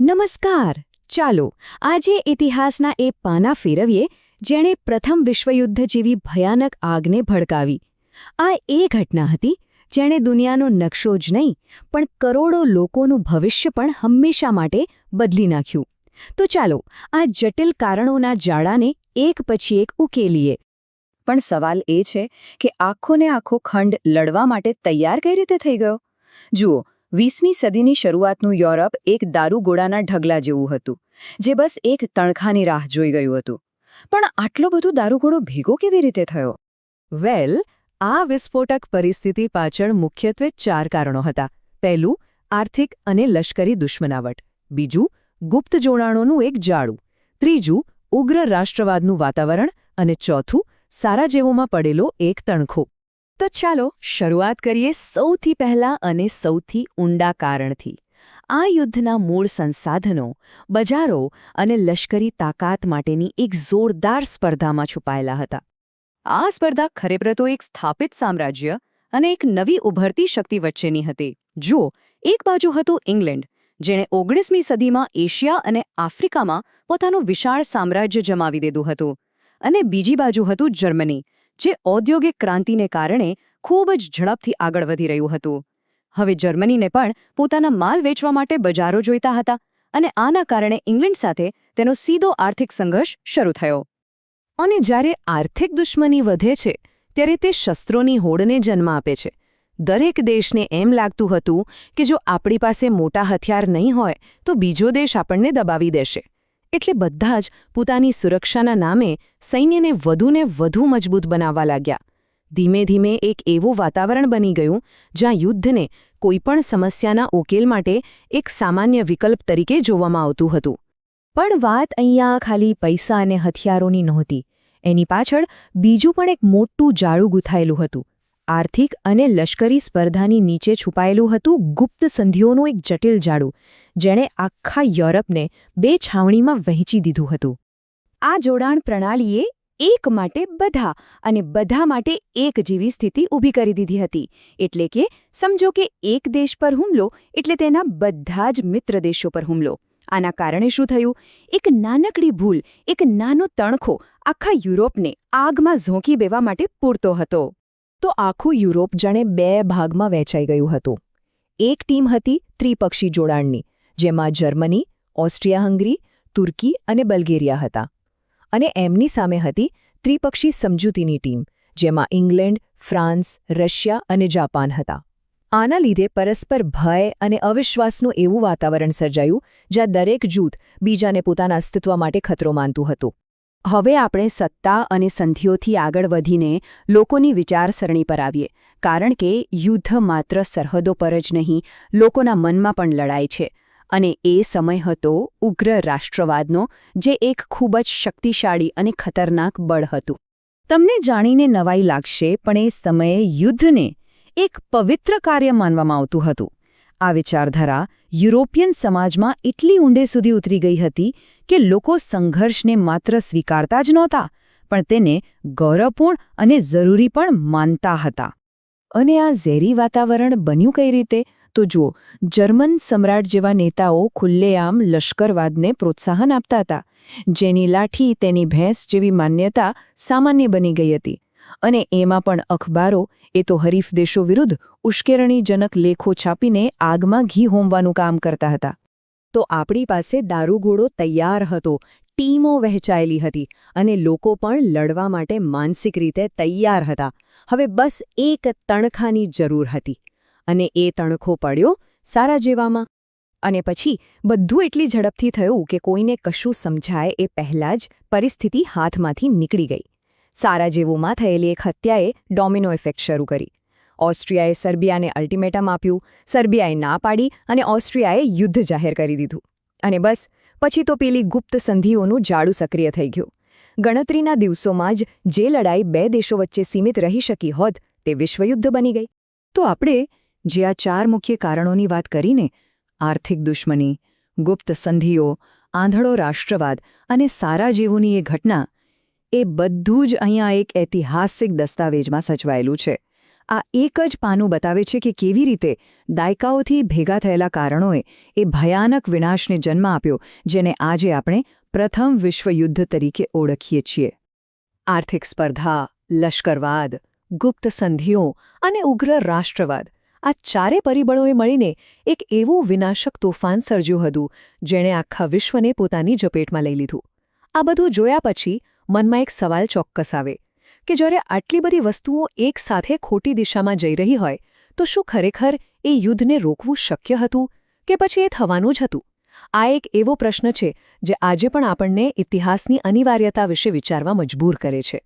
નમસ્કાર. ચાલો આજે ઇતિહાસના એ પાના ફેરવીએ જેણે પ્રથમ વિશ્વયુદ્ધ જેવી ભયાનક આગને ભડકાવી. આ એ ઘટના હતી જેણે દુનિયાનો નકશો જ નહીં પણ કરોડો લોકોનું ભવિષ્ય પણ હંમેશા માટે બદલી નાખ્યું. તો ચાલો આ જટિલ કારણોના જાળાને એક પછી એક ઉકેલીએ. પણ સવાલ એ છે કે આખોને આખો ખંડ લડવા માટે તૈયાર કઈ રીતે થઈ ગયો? જુઓ, 20મી સદીની શરૂઆતનું યુરોપ એક દારૂગોળાના ઢગલા જેવું હતું, જે બસ એક તણખાની રાહ જોઈ ગયું હતું. પણ આટલો બધો દારૂગોળો ભેગો કેવી રીતે થયો? વેલ, આ વિસ્ફોટક પરિસ્થિતિ પાછળ મુખ્યત્વે 4 કારણો હતા. પહેલું, આર્થિક અને લશ્કરી દુશ્મનાવટ. બીજું, ગુપ્ત જોડાણોનું એક જાળું. ત્રીજું, ઉગ્ર રાષ્ટ્રવાદનું વાતાવરણ. અને ચોથું, સારાજેવોમાં પડેલો એક તણખો. તો ચાલો શરૂઆત કરીએ સૌથી પહેલા અને સૌથી ઊંડા કારણથી. આ યુદ્ધના મૂળ સંસાધનો, બજારો અને લશ્કરી તાકાત માટેની એક જોરદાર સ્પર્ધામાં છુપાયેલા હતા. આ સ્પર્ધા ખરેખર તો એક સ્થાપિત સામ્રાજ્ય અને એક નવી ઉભરતી શક્તિ વચ્ચેની હતી. જુઓ, એક બાજુ હતું ઇંગ્લેન્ડ, જેણે 19મી સદીમાં એશિયા અને આફ્રિકામાં પોતાનું વિશાળ સામ્રાજ્ય જમાવી દીધું હતું. અને બીજી બાજુ હતું જર્મની, જે ઔદ્યોગિક ક્રાંતિને કારણે ખૂબ જ ઝડપથી આગળ વધી રહ્યું હતું. હવે જર્મનીને પણ પોતાના માલ વેચવા માટે બજારો જોઈતા હતા અને આના કારણે ઇંગ્લેન્ડ સાથે તેનો સીધો આર્થિક સંઘર્ષ શરૂ થયો. અને જ્યારે આર્થિક દુશ્મની વધે છે ત્યારે તે શસ્ત્રોની હોડને જન્મ આપે છે. દરેક દેશને એમ લાગતું હતું કે જો આપણી પાસે મોટા હથિયાર નહીં હોય તો બીજો દેશ આપણને દબાવી દેશે. એટલે બધા જ પોતાની સુરક્ષાના નામે સૈન્યને વધુને વધુ મજબૂત બનાવવા લાગ્યા. ધીમે ધીમે એક એવું વાતાવરણ બની ગયું જ્યાં યુદ્ધને કોઈપણ સમસ્યાના ઉકેલ માટે એક સામાન્ય વિકલ્પ તરીકે જોવામાં આવતું હતું. પણ વાત અહીંયા ખાલી પૈસા અને હથિયારોની નહોતી. એની પાછળ બીજું પણ એક મોટું જાળું ગૂંથાયેલું હતું. આર્થિક અને લશ્કરી સ્પર્ધાની નીચે છુપાયેલું હતું ગુપ્ત સંધિઓનું એક જટિલ જાળું, જેણે આખા યુરોપને 2 છાવણીમાં વહેંચી દીધું હતું. આ જોડાણ પ્રણાલીએ એક માટે બધા અને બધા માટે એક જેવી સ્થિતિ ઊભી કરી દીધી હતી. એટલે કે સમજો કે એક દેશ પર હુમલો એટલે તેના બધા જ મિત્ર દેશો પર હુમલો. આના કારણે શું થયું? એક નાનકડી ભૂલ, એક નાનો તણખો આખા યુરોપને આગમાં ઝોંકી દેવા માટે પૂરતો હતો. તો આખું યુરોપ જાણે 2 ભાગમાં વહેંચાઈ ગયું હતું. એક ટીમ હતી ત્રિપક્ષી જોડાણની, જેમાં જર્મની, ઓસ્ટ્રિયા-હંગરી, તુર્કી અને બલ્ગેરિયા હતા. અને એમની સામે હતી ત્રિપક્ષી સમજૂતીની ટીમ, જેમાં ઇંગ્લેન્ડ, ફ્રાન્સ, રશિયા અને જાપાન હતા. આના લીધે પરસ્પર ભય અને અવિશ્વાસનું એવું વાતાવરણ સર્જાયું જ્યાં દરેક જૂથ બીજાને પોતાના અસ્તિત્વ માટે ખતરો માનતું હતું. હવે આપણે સત્તા અને સંધિઓથી આગળ વધીને લોકોની વિચારસરણી પર આવીએ, કારણ કે યુદ્ધ માત્ર સરહદો પર જ નહીં, લોકોના મનમાં પણ લડાય છે. અને એ સમય હતો ઉગ્ર રાષ્ટ્રવાદનો, જે એક ખૂબ જ શક્તિશાળી અને ખતરનાક બળ હતું. તમને જાણીને નવાઈ લાગશે, પણ એ સમયે યુદ્ધને એક પવિત્ર કાર્ય માનવામાં આવતું હતું. આ વિચારધારા યુરોપિયન સમાજમાં એટલી ઊંડે સુધી ઉતરી ગઈ હતી કે લોકો સંઘર્ષને માત્ર સ્વીકારતા જ નહોતા, પણ તેને ગૌરવપૂર્ણ અને જરૂરી પણ માનતા હતા. અને આ ઝેરી વાતાવરણ બન્યું કઈ રીતે? તો જુઓ, જર્મન સમ્રાટ જેવા નેતાઓ ખુલ્લેઆમ લશ્કરવાદને પ્રોત્સાહન આપતા હતા, જેની લાઠી તેની ભેંસ જેવી માન્યતા સામાન્ય બની ગઈ હતી. અને એમાં પણ અખબારો એ તો હરીફ દેશો વિરુદ્ધ ઉશ્કેરણીજનક લેખો છાપીને આગમાં ઘી હોમવાનું કામ કરતા હતા. તો આપણી પાસે દારૂગોળો તૈયાર હતો, ટીમો વહેંચાયેલી હતી અને લોકો પણ લડવા માટે માનસિક રીતે તૈયાર હતા. હવે બસ એક તણખાની જરૂર હતી. અને એ તણખો પડ્યો સારાજેવોમાં. અને પછી બધું એટલી ઝડપથી થયું કે કોઈને કશું સમજાય એ પહેલાં જ પરિસ્થિતિ હાથમાંથી નીકળી ગઈ. સારાજેવોમાં થયેલી એક હત્યાએ ડોમિનો ઇફેક્ટ શરૂ કરી. ઓસ્ટ્રિયાએ સર્બિયાને અલ્ટિમેટમ આપ્યું, સર્બિયાએ ના પાડી અને ઓસ્ટ્રિયાએ યુદ્ધ જાહેર કરી દીધું. અને બસ પછી તો પેલી ગુપ્ત સંધિઓનું જાળું સક્રિય થઈ ગયું. ગણતરીના દિવસોમાં જ જે લડાઈ 2 દેશો વચ્ચે સીમિત રહી શકી હોત, તે વિશ્વયુદ્ધ બની ગઈ. તો આપણે જે આ 4 મુખ્ય કારણોની વાત કરીને, આર્થિક દુશ્મની, ગુપ્ત સંધિઓ, આંધળો રાષ્ટ્રવાદ અને સારાજેવોની એ ઘટના, એ બધું જ અહીંયા એક ઐતિહાસિક દસ્તાવેજમાં સચવાયેલું છે. આ એક જ પાનું બતાવે છે કે કેવી રીતે દાયકાઓથી ભેગા થયેલા કારણોએ એ ભયાનક વિનાશને જન્મ આપ્યો જેને આજે આપણે પ્રથમ વિશ્વયુદ્ધ તરીકે ઓળખીએ છીએ. આર્થિક સ્પર્ધા, લશ્કરવાદ, ગુપ્ત સંધિઓ અને ઉગ્ર રાષ્ટ્રવાદ આ ચારે પરિબળોએ મળીને એક એવું વિનાશક તોફાન સર્જ્યું હતું જેણે આખા વિશ્વને પોતાની ઝપેટમાં લઈ લીધું. આ બધું જોયા પછી મનમાં એક સવાલ ચોક્કસ આવે કે જ્યારે આટલી બધી વસ્તુઓ એક સાથે ખોટી દિશામાં જઈ રહી હોય તો શું ખરેખર એ યુદ્ધને રોકવું શક્ય હતું કે પછી એ થવાનું જ હતું? આ એક એવો પ્રશ્ન છે જે આજે પણ આપણને ઇતિહાસની અનિવાર્યતા વિશે વિચારવા મજબૂર કરે છે.